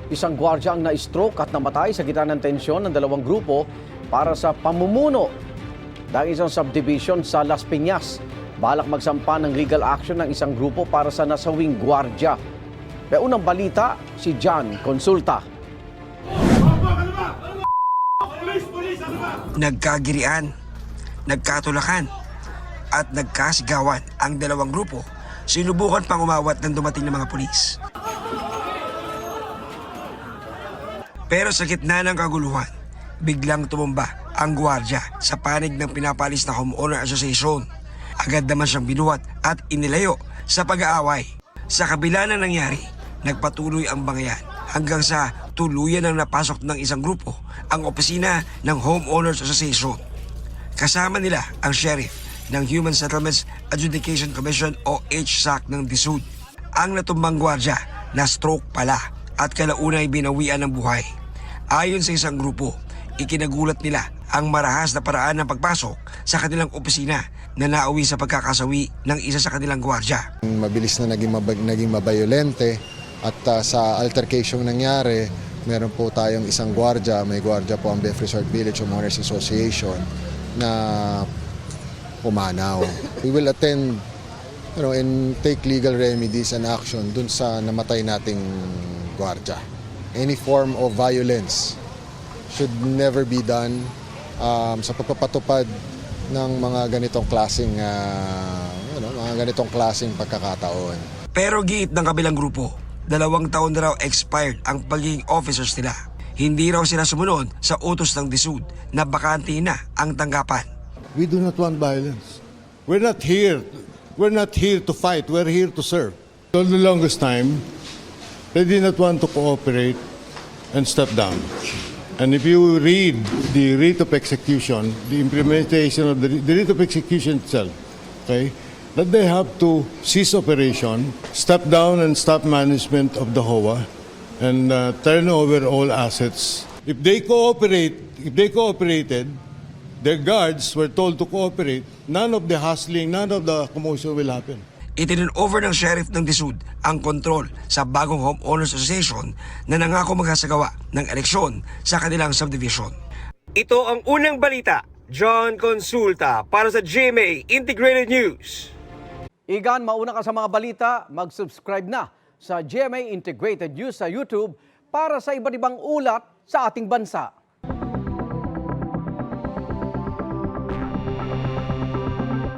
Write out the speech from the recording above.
Isang gwardiya ang na-stroke at namatay sa gitna ng tensyon ng dalawang grupo para sa pamumuno ng isang subdivision sa Las Piñas. Balak magsampa ng legal action ng isang grupo para sa nasawing gwardiya. May unang balita, si John Consulta. Nagkagirian, nagkatulakan at nagkasigawan ang dalawang grupo. Sinubukan pang umawat ng dumating ng mga pulis. Pero sa gitna ng kaguluhan, biglang tumumba ang gwardiya sa panig ng pinapalis na Homeowner Association. Agad naman siyang binuhat at inilayo sa pag-aaway. Sa kabila ng nangyari, nagpatuloy ang bangayan hanggang sa tuluyan ng napasok ng isang grupo ang opisina ng Homeowners Association. Kasama nila ang sheriff ng Human Settlements Adjudication Commission o HSAC ng DSUD. Ang natumbang gwardiya na stroke pala at kalaunay binawian ng buhay. Ayon sa isang grupo, ikinagulat nila ang marahas na paraan ng pagpasok sa kanilang opisina na nauwi sa pagkakasawi ng isa sa kanilang gwardiya. Mabilis na naging mabayolente at sa altercation nangyari, meron po tayong isang gwardiya, may gwardiya po ang Beth Resort Village Homeowners Association na pumanaw. We will attend and take legal remedies and action dun sa namatay nating gwardiya. Any form of violence should never be done sa pagpapatupad ng mga ganitong klaseng pagkakataon. Pero giit ng kabilang grupo, 2 taon na raw expired ang pagiging officers nila. Hindi raw sila sumunod sa utos ng DSUD na bakante na ang tanggapan. We do not want violence. We're not here to fight. We're here to serve. For the longest time, they did not want to cooperate and step down. And if you read the rate of execution, the implementation of the rate of execution itself, okay, that they have to cease operation, step down and stop management of the HOA, and turn over all assets. If they cooperated, their guards were told to cooperate, none of the hustling, none of the commotion will happen. Itinurnover ng sheriff ng DSUD ang kontrol sa bagong Homeowners Association na nangako magsasagawa ng eleksyon sa kanilang subdivision. Ito ang unang balita. John Consulta para sa GMA Integrated News. Igan, mauna ka sa mga balita, mag-subscribe na sa GMA Integrated News sa YouTube para sa iba't ibang ulat sa ating bansa.